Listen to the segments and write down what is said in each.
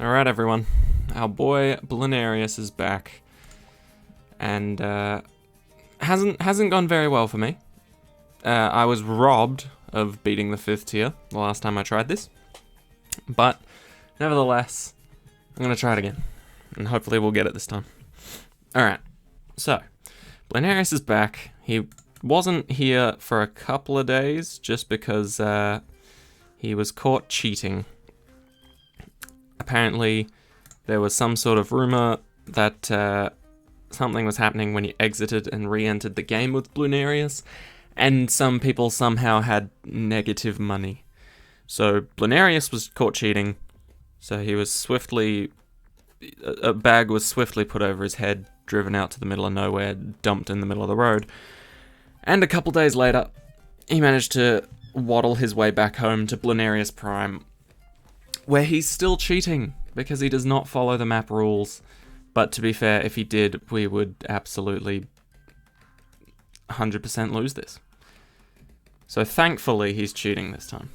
Alright everyone, our boy Bloonarius is back, and hasn't gone very well for me. I was robbed of beating the 5th tier the last time I tried this, but nevertheless, I'm going to try it again, and hopefully we'll get it this time. Alright, so, Bloonarius is back. He wasn't here for a couple of days, just because he was caught cheating. Apparently, there was some sort of rumor that something was happening when you exited and re-entered the game with Bloonarius, and some people somehow had negative money. So Bloonarius was caught cheating, so he was a bag was swiftly put over his head, driven out to the middle of nowhere, dumped in the middle of the road. And a couple days later, he managed to waddle his way back home to Bloonarius Prime, where he's still cheating, because he does not follow the map rules. But to be fair, if he did, we would absolutely 100% lose this. So thankfully, he's cheating this time.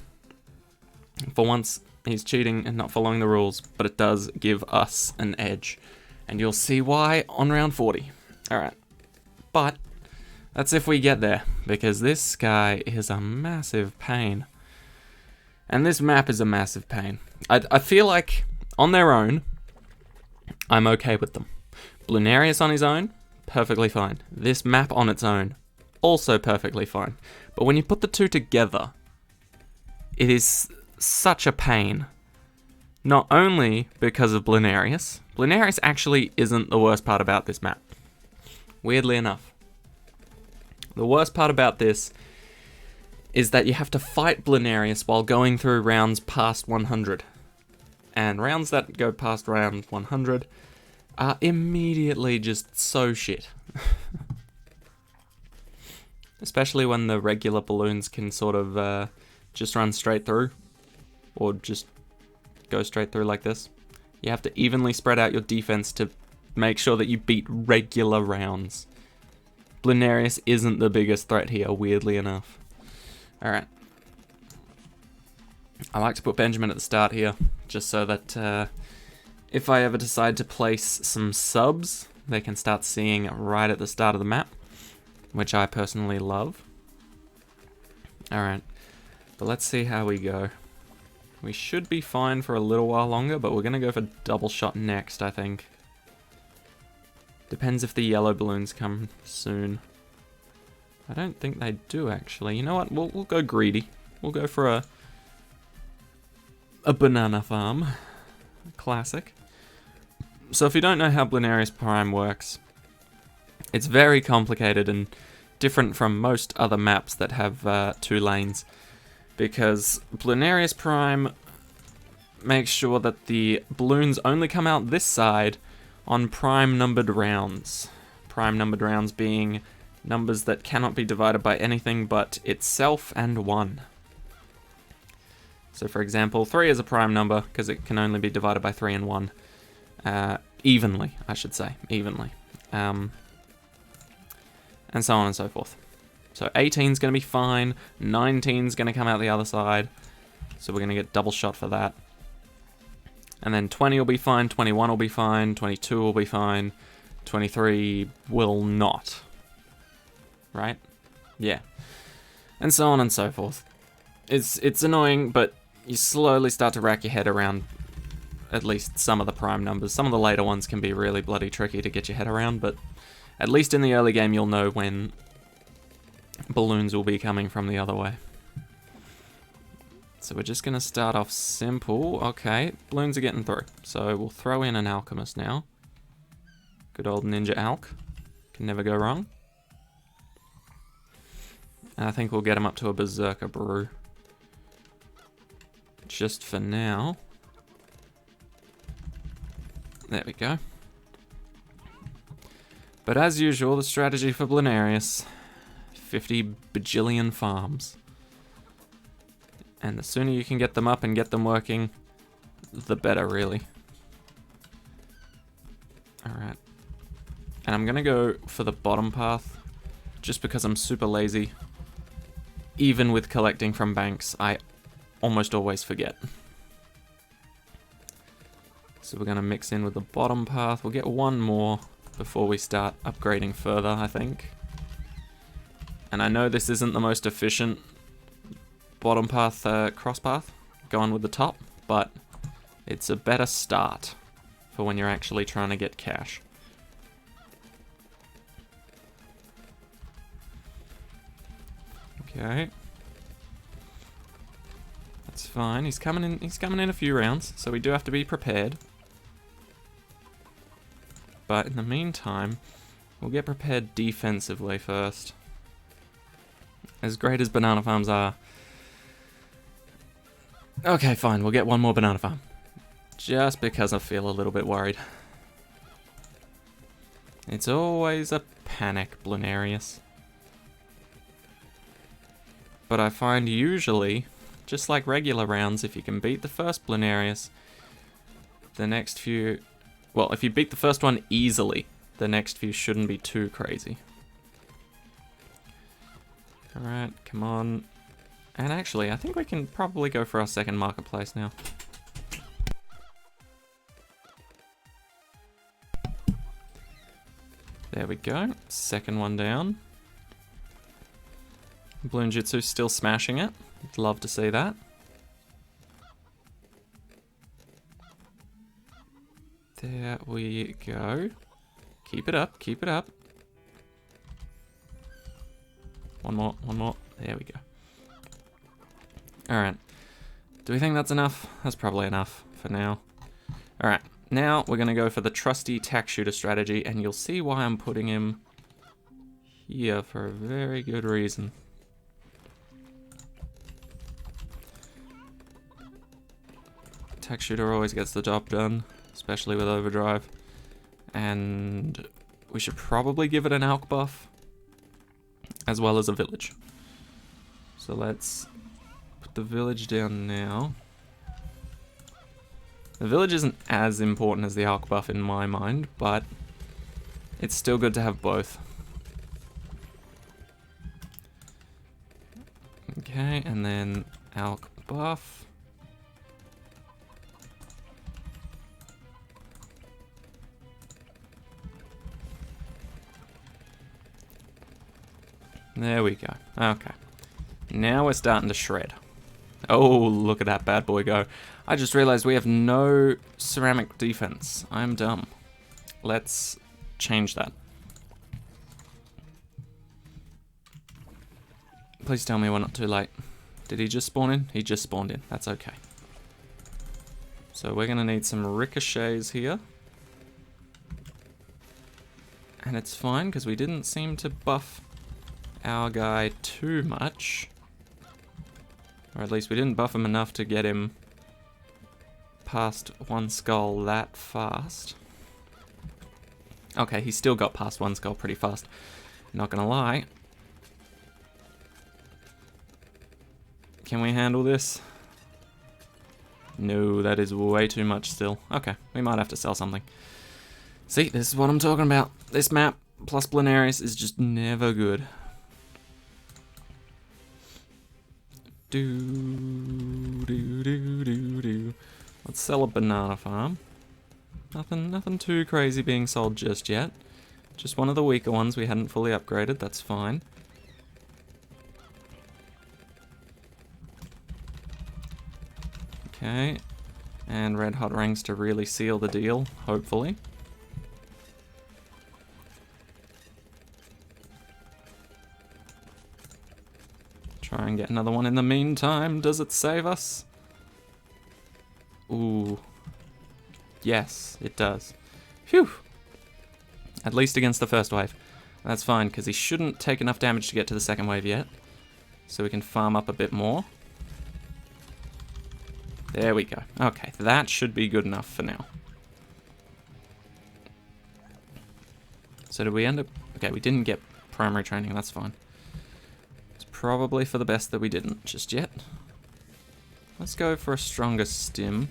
For once, he's cheating and not following the rules, but it does give us an edge. And you'll see why on round 40. Alright. But that's if we get there, because this guy is a massive pain. And this map is a massive pain. I feel like, on their own, I'm okay with them. Bloonarius on his own, perfectly fine. This map on its own, also perfectly fine. But when you put the two together, it is such a pain. Not only because of Bloonarius. Bloonarius actually isn't the worst part about this map. Weirdly enough. The worst part about this is that you have to fight Bloonarius while going through rounds past 100. And rounds that go past round 100 are immediately just so shit. Especially when the regular balloons can sort of just run straight through. Or just go straight through like this. You have to evenly spread out your defense to make sure that you beat regular rounds. Bloonarius isn't the biggest threat here, weirdly enough. Alright. I like to put Benjamin at the start here, just so that if I ever decide to place some subs, they can start seeing right at the start of the map, which I personally love. Alright, but let's see how we go. We should be fine for a little while longer, but we're going to go for double shot next, I think. Depends if the yellow balloons come soon. I don't think they do, actually. You know what? We'll go greedy. We'll go for a banana farm. Classic. So if you don't know how Bloonarius Prime works, it's very complicated and different from most other maps that have 2 lanes. Because Bloonarius Prime makes sure that the balloons only come out this side on prime numbered rounds. Prime numbered rounds being numbers that cannot be divided by anything but itself and 1. So for example, 3 is a prime number because it can only be divided by 3 and 1. Evenly, I should say. Evenly. And so on and so forth. So 18 is going to be fine. 19 is going to come out the other side. So we're going to get double shot for that. And then 20 will be fine, 21 will be fine, 22 will be fine, 23 will not. Right? Yeah. And so on and so forth. It's annoying, but you slowly start to rack your head around at least some of the prime numbers. Some of the later ones can be really bloody tricky to get your head around, but at least in the early game you'll know when balloons will be coming from the other way. So we're just going to start off simple. Okay, balloons are getting through. So we'll throw in an alchemist now. Good old Ninja Alch. Can never go wrong. And I think we'll get him up to a Berserker Brew. Just for now. There we go. But as usual, the strategy for Bloonarius, 50 bajillion farms. And the sooner you can get them up and get them working, the better, really. Alright. And I'm going to go for the bottom path, just because I'm super lazy. Even with collecting from banks, I almost always forget. So we're going to mix in with the bottom path. We'll get one more before we start upgrading further, I think. And I know this isn't the most efficient bottom path, cross path, going with the top, but it's a better start for when you're actually trying to get cash. Okay. That's fine. He's coming in a few rounds, so we do have to be prepared. But in the meantime, we'll get prepared defensively first. As great as banana farms are. Okay, fine, we'll get one more banana farm. Just because I feel a little bit worried. It's always a panic, Bloonarius. But I find usually, just like regular rounds, if you can beat the first Bloonarius, the next few... Well, if you beat the first one easily, the next few shouldn't be too crazy. Alright, come on. And actually, I think we can probably go for our second marketplace now. There we go. Second one down. Bloon Jutsu's still smashing it. Love to see that. There we go. Keep it up, keep it up. One more, one more. There we go. Alright. Do we think that's enough? That's probably enough for now. Alright, now we're going to go for the trusty tack shooter strategy, and you'll see why I'm putting him here for a very good reason. Tack shooter always gets the job done, especially with overdrive. And we should probably give it an alch buff, as well as a village. So let's put the village down now. The village isn't as important as the alch buff in my mind, but it's still good to have both. Okay, and then alch buff. There we go. Okay. Now we're starting to shred. Oh, look at that bad boy go. I just realized we have no ceramic defense. I'm dumb. Let's change that. Please tell me we're not too late. Did he just spawn in? He just spawned in. That's okay. So we're going to need some ricochets here. And it's fine because we didn't seem to buff our guy too much. Or at least we didn't buff him enough to get him past one skull that fast. Okay, he still got past one skull pretty fast. Not gonna lie. Can we handle this? No, that is way too much still. Okay, we might have to sell something. See, this is what I'm talking about. This map plus Bloonarius is just never good. Let's sell a banana farm. Nothing too crazy being sold just yet. Just one of the weaker ones we hadn't fully upgraded, that's fine. Okay. And red hot rings to really seal the deal, hopefully. Try and get another one in the meantime. Does it save us? Ooh. Yes, it does. Phew. At least against the first wave. That's fine, because he shouldn't take enough damage to get to the second wave yet. So we can farm up a bit more. There we go. Okay, that should be good enough for now. So did we end up... Okay, we didn't get primary training, that's fine. Probably for the best that we didn't just yet. Let's go for a stronger stim.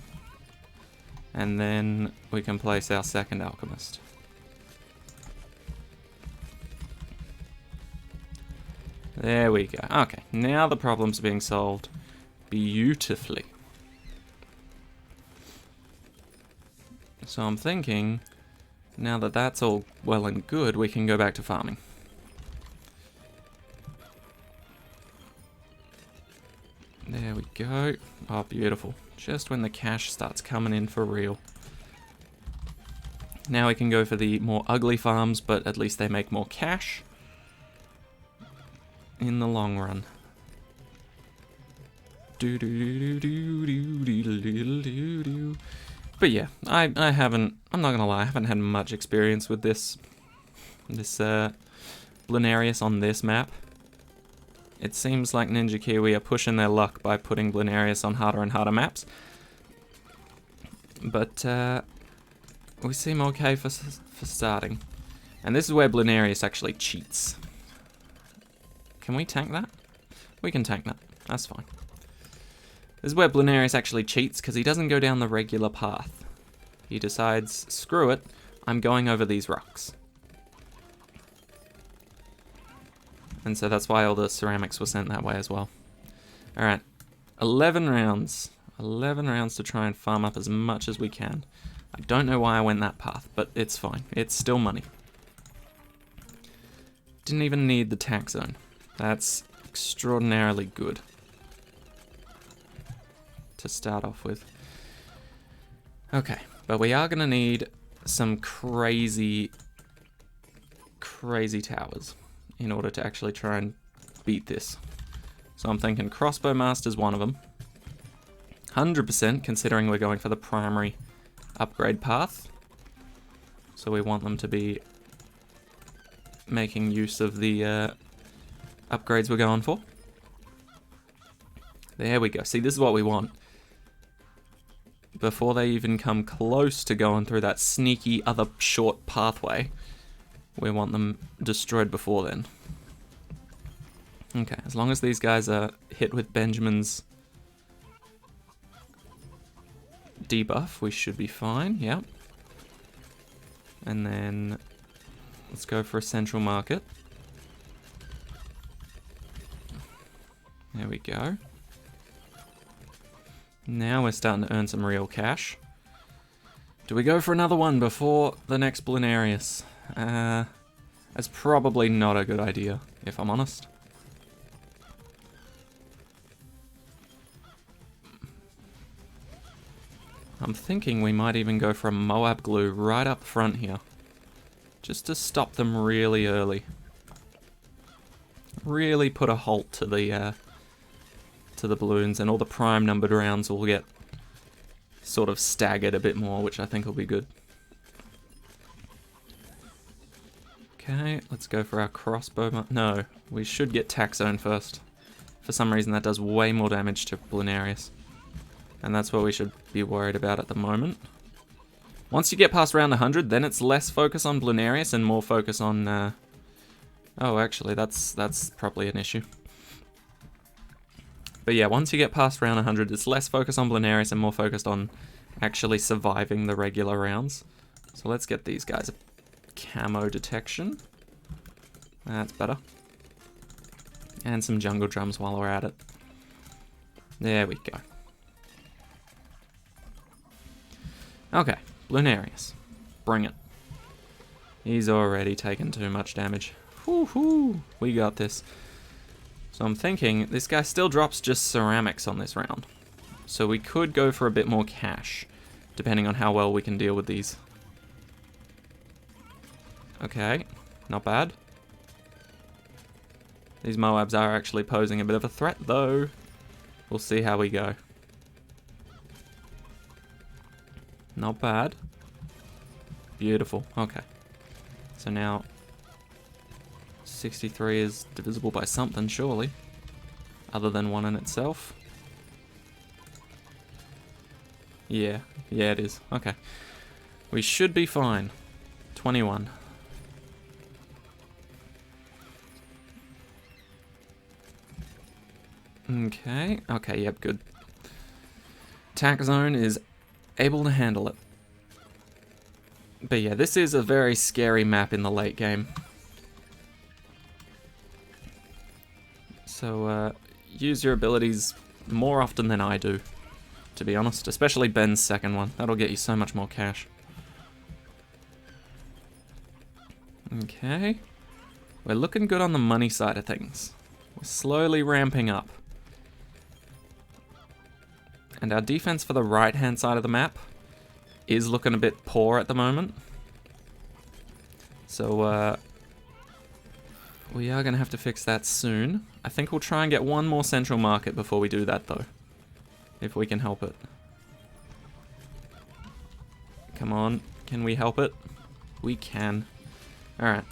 And then we can place our second alchemist. There we go. Okay, now the problem's being solved beautifully. So I'm thinking, now that that's all well and good, we can go back to farming. There we go. Oh, beautiful. Just when the cash starts coming in for real. Now we can go for the more ugly farms, but at least they make more cash in the long run. But yeah, I'm not gonna lie, I haven't had much experience with this Bloonarius on this map. It seems like Ninja Kiwi are pushing their luck by putting Bloonarius on harder and harder maps. But we seem okay for starting. And this is where Bloonarius actually cheats. Can we tank that? We can tank that. That's fine. This is where Bloonarius actually cheats, because he doesn't go down the regular path. He decides, screw it, I'm going over these rocks. And so that's why all the ceramics were sent that way as well. Alright, 11 rounds. 11 rounds to try and farm up as much as we can. I don't know why I went that path, but it's fine. It's still money. Didn't even need the tax zone. That's extraordinarily good to start off with. Okay, but we are going to need some crazy towers in order to actually try and beat this. So I'm thinking Crossbowmaster's one of them. 100% considering we're going for the primary upgrade path. So we want them to be making use of the upgrades we're going for. There we go. See, this is what we want. Before they even come close to going through that sneaky other short pathway, we want them destroyed before then. Okay, as long as these guys are hit with Benjamin's debuff, we should be fine, yep. And then let's go for a central market. There we go. Now we're starting to earn some real cash. Do we go for another one before the next Bloonarius? That's probably not a good idea, if I'm honest. I'm thinking we might even go for a Moab glue right up front here. Just to stop them really early. Really put a halt to the balloons, and all the prime numbered rounds will get sort of staggered a bit more, which I think will be good. Okay, let's go for our crossbow. No, we should get tax zone first. For some reason that does way more damage to Bloonarius. And that's what we should be worried about at the moment. Once you get past round 100, then it's less focus on Bloonarius and more focus on... Oh, actually, that's probably an issue. But yeah, once you get past round 100, it's less focus on Bloonarius and more focused on actually surviving the regular rounds. So let's get these guys a camo detection. That's better. And some jungle drums while we're at it. There we go. Okay, Bloonarius. Bring it. He's already taken too much damage. Woohoo! We got this. So I'm thinking, this guy still drops just ceramics on this round. So we could go for a bit more cash, depending on how well we can deal with these. Okay, not bad. These Moabs are actually posing a bit of a threat, though. We'll see how we go. Not bad. Beautiful. Okay. So now 63 is divisible by something, surely. Other than 1 in itself. Yeah. Yeah, it is. Okay. We should be fine. 21. Okay. Okay, yep, good. Tax zone is able to handle it. But yeah, this is a very scary map in the late game. So, use your abilities more often than I do, to be honest. Especially Ben's second one. That'll get you so much more cash. Okay. We're looking good on the money side of things. We're slowly ramping up. And our defense for the right-hand side of the map is looking a bit poor at the moment. So, we are going to have to fix that soon. I think we'll try and get one more central market before we do that, though. If we can help it. Come on, can we help it? We can. Alright.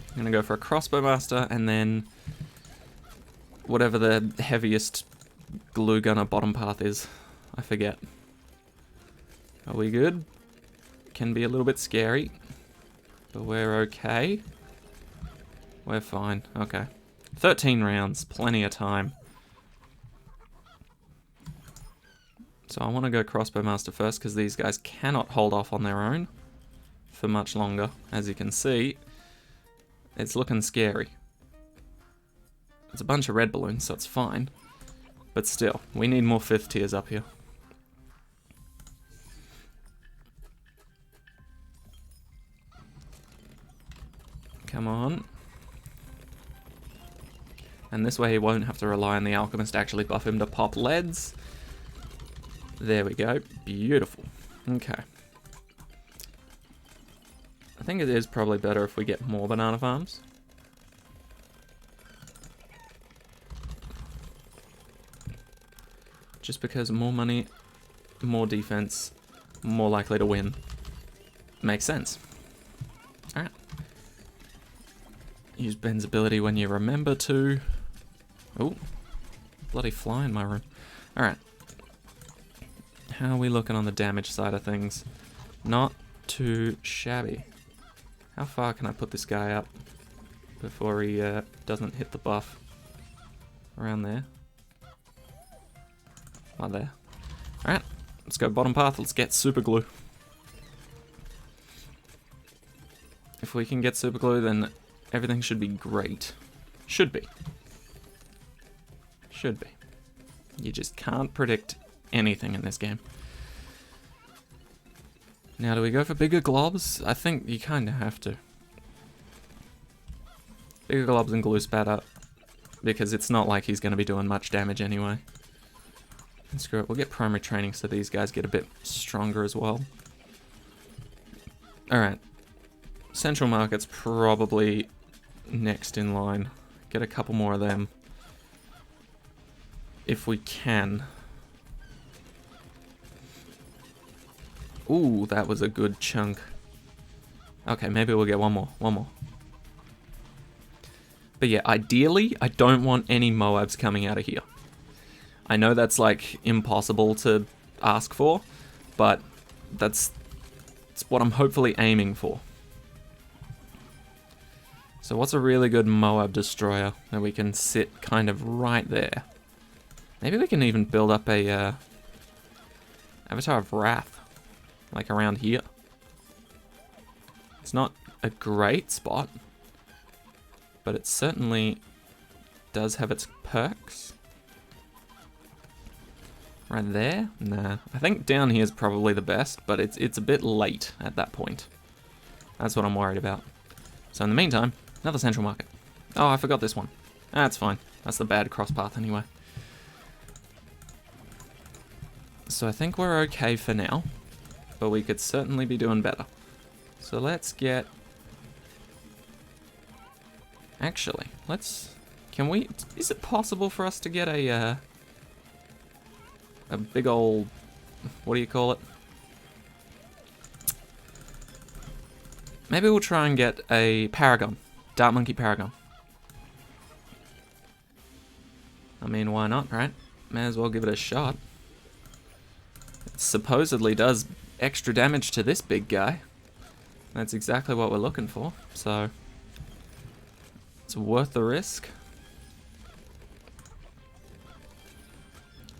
I'm going to go for a Crossbowmaster, and then whatever the heaviest glue gunner bottom path is. I forget. Are we good? Can be a little bit scary, but we're okay. We're fine. Okay. 13 rounds. Plenty of time. So I want to go Crossbowmaster first, because these guys cannot hold off on their own for much longer. As you can see, it's looking scary. It's a bunch of red balloons, so it's fine. But still, we need more 5th tiers up here. Come on. And this way he won't have to rely on the alchemist to actually buff him to pop leads. There we go. Beautiful. Okay. I think it is probably better if we get more banana farms. Just because more money, more defense, more likely to win. Makes sense. Alright. Use Ben's ability when you remember to. Oh, bloody fly in my room. Alright. How are we looking on the damage side of things? Not too shabby. How far can I put this guy up before he doesn't hit the buff? Around there. Right there. Alright, let's go bottom path. Let's get super glue. If we can get super glue, then everything should be great. Should be. Should be. You just can't predict anything in this game. Now, do we go for bigger globs? I think you kind of have to. Bigger globs and glue spatter, because it's not like he's going to be doing much damage anyway. And screw it, we'll get primary training so these guys get a bit stronger as well. Alright. Central market's probably next in line. Get a couple more of them. If we can. Ooh, that was a good chunk. Okay, maybe we'll get one more. One more. But yeah, ideally, I don't want any Moabs coming out of here. I know that's like impossible to ask for, but that's what I'm hopefully aiming for. So what's a really good Moab destroyer that we can sit kind of right there? Maybe we can even build up a Avatar of Wrath. Like around here. It's not a great spot, but it certainly does have its perks. Right there? Nah. I think down here is probably the best, but it's a bit late at that point. That's what I'm worried about. So in the meantime, another central market. Oh, I forgot this one. That's fine. That's the bad cross path anyway. So I think we're okay for now. But we could certainly be doing better. So let's get... Actually, let's... Can we... Is it possible for us to get a big old... What do you call it? Maybe we'll try and get a Paragon. Dark Monkey Paragon. I mean, why not, right? May as well give it a shot. It supposedly does extra damage to this big guy. That's exactly what we're looking for, so it's worth the risk.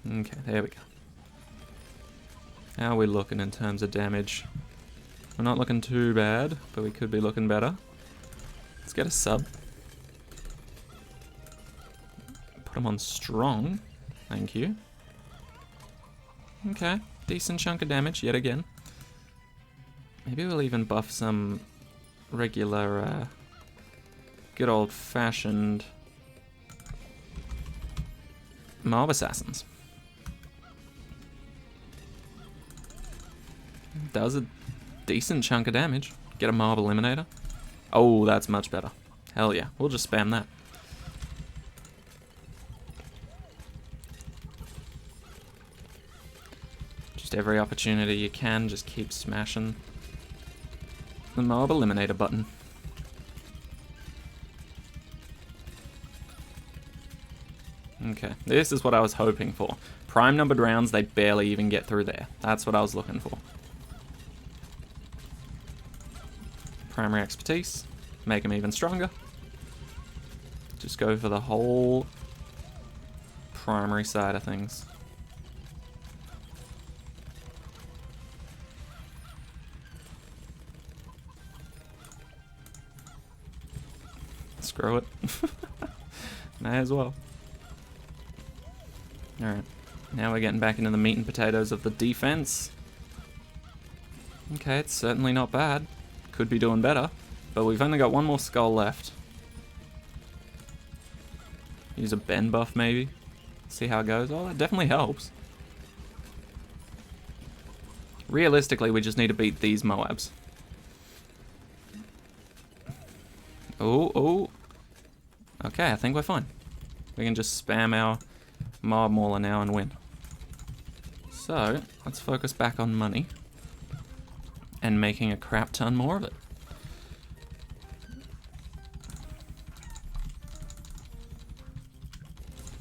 Okay, there we go. How are we looking in terms of damage? We're not looking too bad, but we could be looking better. Let's get a sub. Put him on strong. Thank you. Okay. Decent chunk of damage yet again. Maybe we'll even buff some regular, good old-fashioned mob assassins. Does a decent chunk of damage. Get a mob eliminator. Oh, that's much better. Hell yeah, we'll just spam that. Just every opportunity you can, just keep smashing the mob eliminator button. Okay, this is what I was hoping for. Prime numbered rounds, they barely even get through there. That's what I was looking for. Primary expertise, make them even stronger. Just go for the whole primary side of things. Screw it. May as well. Alright, now we're getting back into the meat and potatoes of the defense. Okay, it's certainly not bad. Could be doing better, but we've only got one more skull left. Use a bend buff maybe. See how it goes. Oh, that definitely helps. Realistically, we just need to beat these Moabs. Oh, oh. Okay, I think we're fine. We can just spam our Mob Mauler now and win. So, let's focus back on money. And making a crap ton more of it.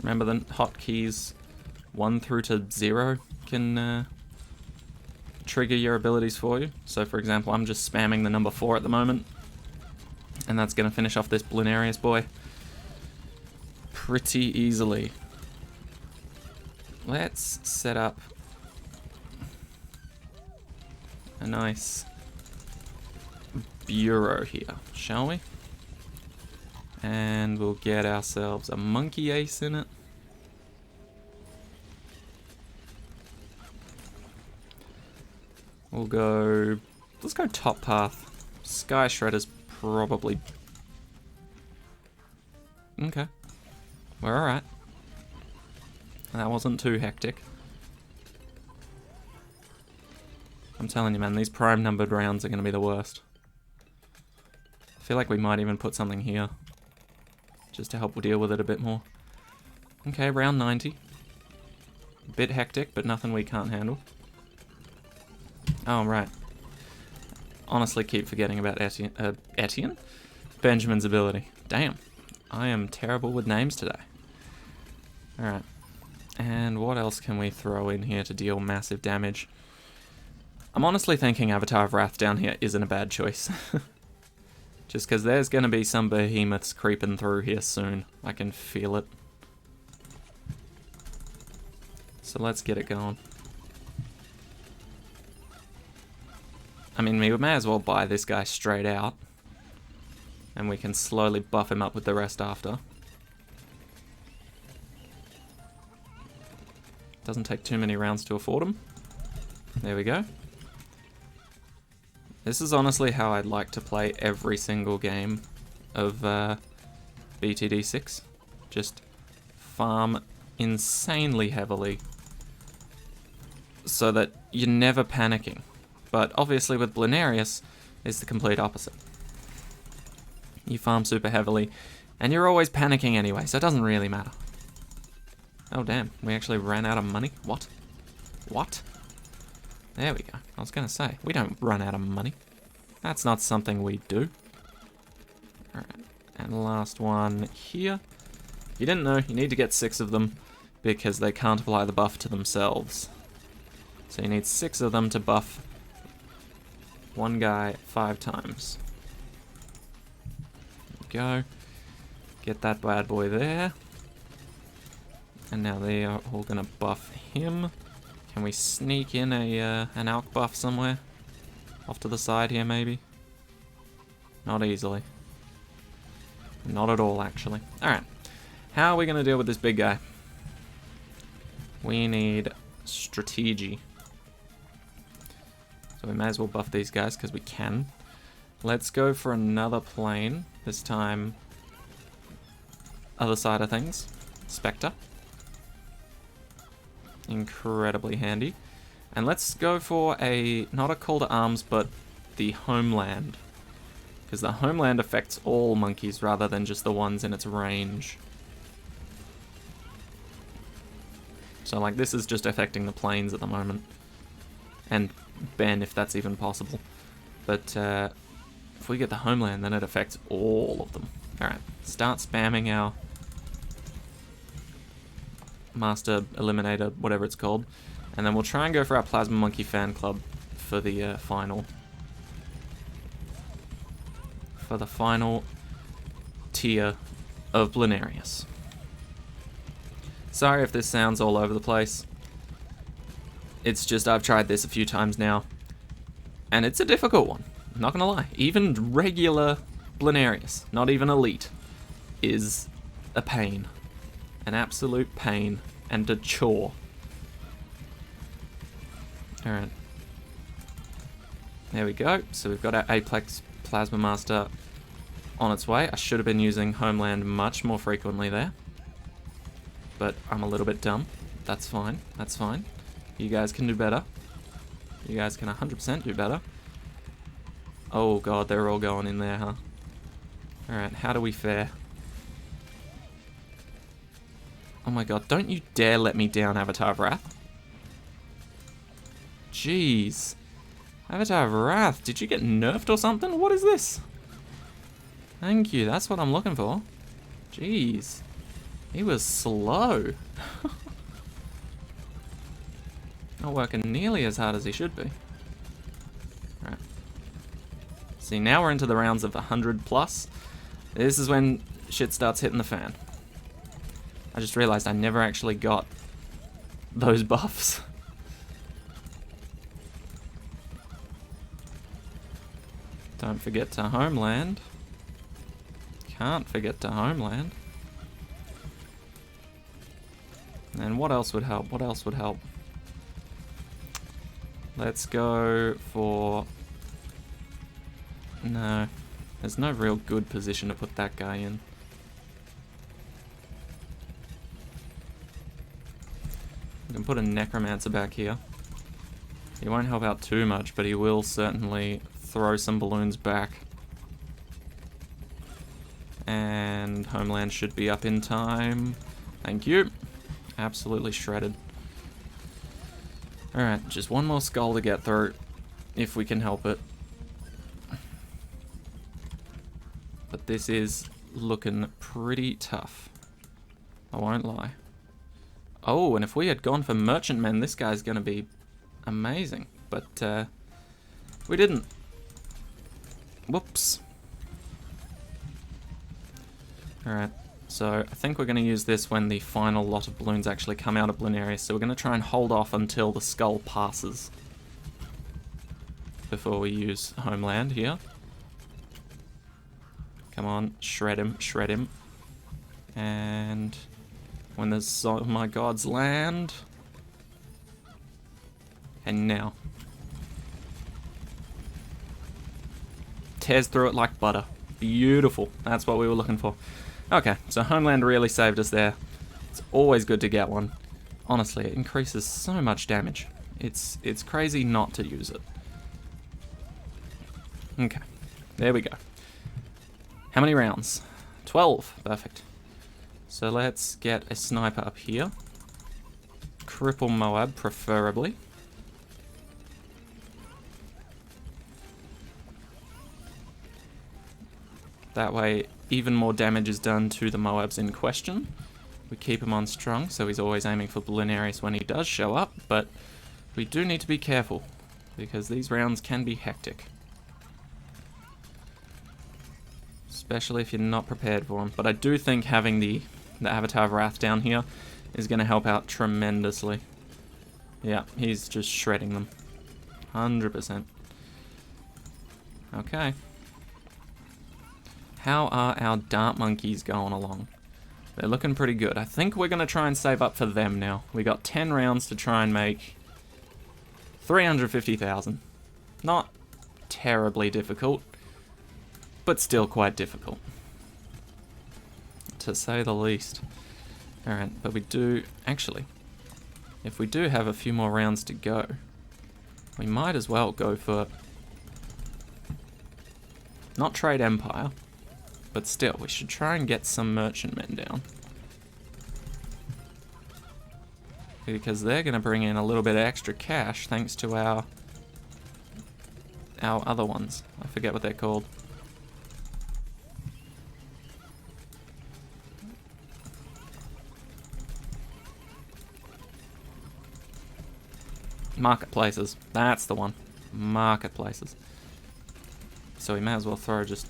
Remember the hotkeys 1 through to 0 can trigger your abilities for you. So for example, I'm just spamming the number 4 at the moment. And that's going to finish off this Bloonarius boy pretty easily. Let's set up a nice bureau here, shall we? And we'll get ourselves a monkey ace in it. We'll go... let's go top path. Sky Shredder's probably... okay. We're alright. That wasn't too hectic. I'm telling you, man, these prime numbered rounds are going to be the worst. I feel like we might even put something here, just to help deal with it a bit more. Okay, round 90. A bit hectic, but nothing we can't handle. Oh, right. Honestly, keep forgetting about Etienne? Benjamin's ability. Damn. I am terrible with names today. Alright. And what else can we throw in here to deal massive damage? I'm honestly thinking Avatar of Wrath down here isn't a bad choice. Just because there's going to be some behemoths creeping through here soon. I can feel it. So let's get it going. I mean, we may as well buy this guy straight out. And we can slowly buff him up with the rest after. Doesn't take too many rounds to afford him. There we go. This is honestly how I'd like to play every single game of BTD6. Just farm insanely heavily so that you're never panicking. But obviously with Bloonarius, it's the complete opposite. You farm super heavily, and you're always panicking anyway, so it doesn't really matter. Oh damn, we actually ran out of money? What? What? There we go. I was gonna say, we don't run out of money. That's not something we do. Alright, and the last one here. If you didn't know, you need to get 6 of them, because they can't apply the buff to themselves. So you need 6 of them to buff one guy 5 times. There we go. Get that bad boy there. And now they are all gonna buff him. Can we sneak in an alk buff somewhere? Off to the side here, maybe? Not easily. Not at all, actually. Alright. How are we gonna deal with this big guy? We need strategy. So we may as well buff these guys, because we can. Let's go for another plane. This time, other side of things. Spectre. Incredibly handy. And let's go for not a call to arms, but the homeland. Because the homeland affects all monkeys rather than just the ones in its range. So like this is just affecting the planes at the moment. And Ben, if that's even possible. But if we get the homeland, then it affects all of them. Alright, start spamming our Master Eliminator, whatever it's called. And then we'll try and go for our Plasma Monkey Fan Club for the final. For the final tier of Bloonarius. Sorry if this sounds all over the place. It's just I've tried this a few times now. And it's a difficult one. I'm not gonna lie. Even regular Bloonarius, not even elite, is a pain. An absolute pain and a chore. Alright. There we go. So we've got our Apex Plasma Master on its way. I should have been using Homeland much more frequently there. But I'm a little bit dumb. That's fine. That's fine. You guys can do better. You guys can 100% do better. Oh god, they're all going in there, huh? Alright, how do we fare? Oh my god, don't you dare let me down, Avatar of Wrath. Jeez. Avatar of Wrath, did you get nerfed or something? What is this? Thank you, that's what I'm looking for. Jeez. He was slow. Not working nearly as hard as he should be. Alright. See, now we're into the rounds of 100 plus. This is when shit starts hitting the fan. I just realized I never actually got those buffs. Don't forget to Homeland. Can't forget to Homeland. And what else would help? What else would help? Let's go for... No. There's no real good position to put that guy in. We can put a Necromancer back here. He won't help out too much, but he will certainly throw some balloons back. And Homeland should be up in time. Thank you. Absolutely shredded. Alright, just one more skull to get through, if we can help it. But this is looking pretty tough. I won't lie. Oh, and if we had gone for Merchantmen, this guy's going to be amazing. But we didn't. Whoops. Alright, so I think we're going to use this when the final lot of balloons actually come out of Bloonarius. So we're going to try and hold off until the skull passes before we use Homeland here. Come on, shred him, shred him. And when the oh my gods land. And now. Tears through it like butter. Beautiful. That's what we were looking for. Okay, so Homeland really saved us there. It's always good to get one. Honestly, it increases so much damage. It's crazy not to use it. Okay, there we go. How many rounds? 12. Perfect. So let's get a sniper up here. Cripple Moab, preferably. That way, even more damage is done to the Moabs in question. We keep him on strong, so he's always aiming for Bloonarius when he does show up, but we do need to be careful, because these rounds can be hectic. Especially if you're not prepared for them. But I do think having the Avatar of Wrath down here is going to help out tremendously. Yeah, he's just shredding them. 100%. Okay. How are our dart monkeys going along? They're looking pretty good. I think we're going to try and save up for them now. We got 10 rounds to try and make 350,000. Not terribly difficult. but still quite difficult, to say the least. Alright, but we do... Actually, if we do have a few more rounds to go, we might as well go for... Not trade empire, but still, we should try and get some merchantmen down. Because they're going to bring in a little bit of extra cash thanks to our other ones. I forget what they're called. Marketplaces. That's the one. Marketplaces. So we may as well throw just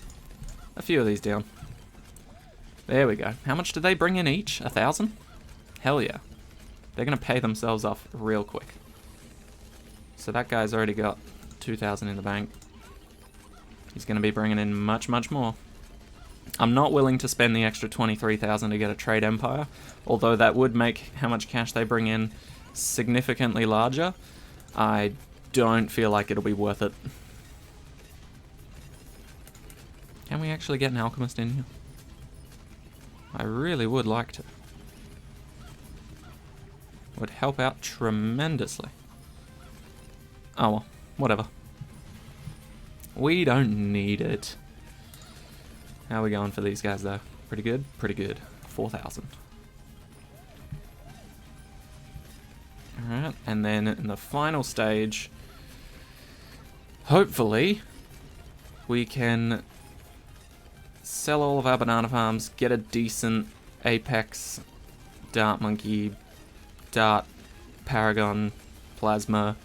a few of these down. There we go. How much do they bring in each? 1,000? Hell yeah. They're going to pay themselves off real quick. So that guy's already got 2,000 in the bank. He's going to be bringing in much, much more. I'm not willing to spend the extra 23,000 to get a trade empire, although that would make how much cash they bring in significantly larger. I don't feel like it'll be worth it. Can we actually get an alchemist in here? I really would like to. Would help out tremendously. Oh well, whatever. We don't need it. How are we going for these guys though? Pretty good? Pretty good. 4,000. Alright, and then in the final stage, hopefully, we can sell all of our banana farms, get a decent Apex, Dart Monkey, Dart, Paragon, Plasma,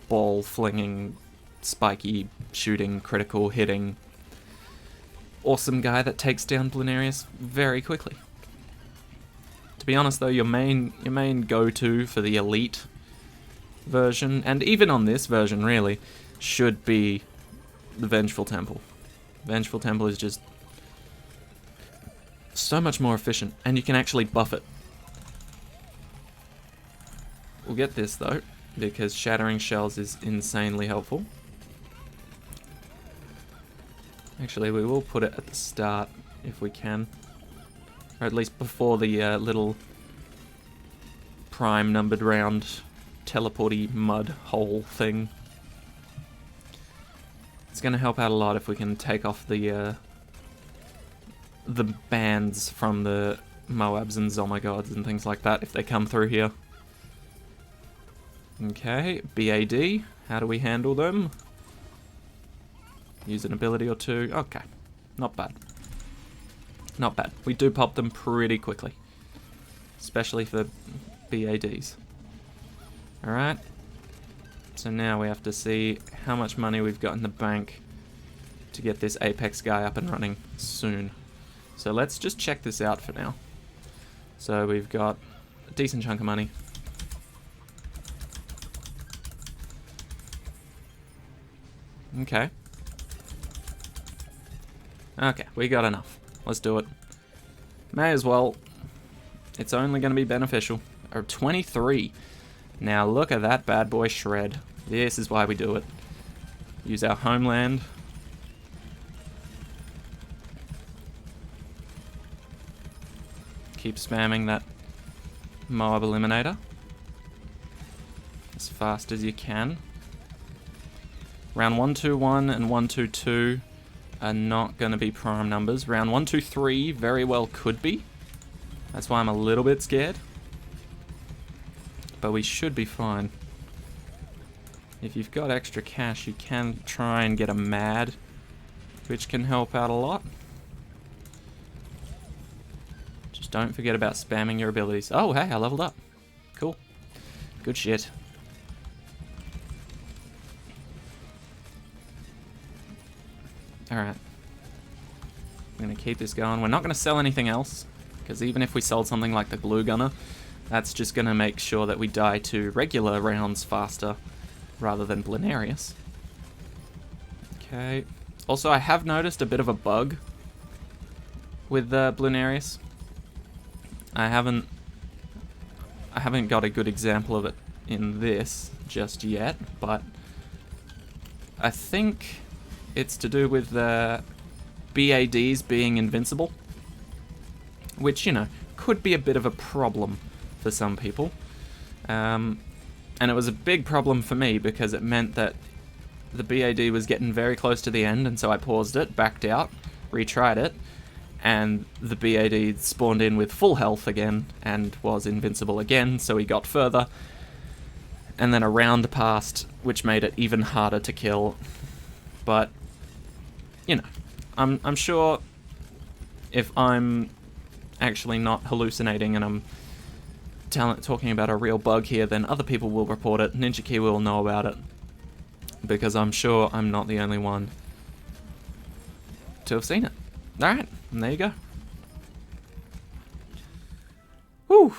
ball flinging, spiky, shooting, critical, hitting, awesome guy that takes down Bloonarius very quickly. To be honest though, your main go-to for the elite version, and even on this version really, should be the Vengeful Temple. Vengeful Temple is just so much more efficient, and you can actually buff it. We'll get this though, because Shattering Shells is insanely helpful. Actually, we will put it at the start if we can. Or at least before the little prime numbered round teleporty mud hole thing. It's going to help out a lot if we can take off the bans from the Moabs and Zomogods and things like that if they come through here. Okay, BAD. How do we handle them? Use an ability or two. Okay, not bad. Not bad. We do pop them pretty quickly. Especially for BADs. Alright. So now we have to see how much money we've got in the bank to get this Apex guy up and running soon. So let's just check this out for now. So we've got a decent chunk of money. Okay. Okay, we got enough. Let's do it. May as well. It's only going to be beneficial. 23. Now look at that bad boy shred. This is why we do it. Use our homeland. Keep spamming that Moab Eliminator as fast as you can. Round 121 and 122 are not going to be prime numbers. Round 123 very well could be. That's why I'm a little bit scared. But we should be fine. If you've got extra cash, you can try and get a MAD, which can help out a lot. Just don't forget about spamming your abilities. Oh, hey, I leveled up. Cool. Good shit. Alright. I'm going to keep this going. We're not going to sell anything else, because even if we sold something like the Glue Gunner, that's just going to make sure that we die to regular rounds faster rather than Bloonarius. Okay. Also, I have noticed a bit of a bug with Bloonarius. I haven't got a good example of it in this just yet, but I think it's to do with BADs being invincible, which, you know, could be a bit of a problem for some people. And it was a big problem for me because it meant that the BAD was getting very close to the end, and so I paused it, backed out, retried it, and the BAD spawned in with full health again and was invincible again, so he got further. And then a round passed, which made it even harder to kill. But, you know, I'm sure if I'm actually not hallucinating and I'm talking about a real bug here, then other people will report it, Ninja Kiwi will know about it, because I'm sure I'm not the only one to have seen it. Alright, and there you go. Whew,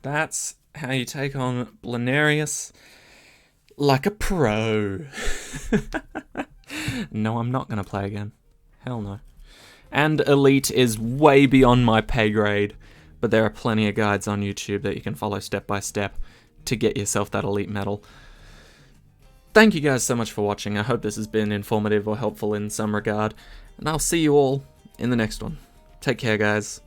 that's how you take on Bloonarius like a pro. No, I'm not going to play again. Hell no. And Elite is way beyond my pay grade, but there are plenty of guides on YouTube that you can follow step by step to get yourself that Elite medal. Thank you guys so much for watching. I hope this has been informative or helpful in some regard, and I'll see you all in the next one. Take care, guys.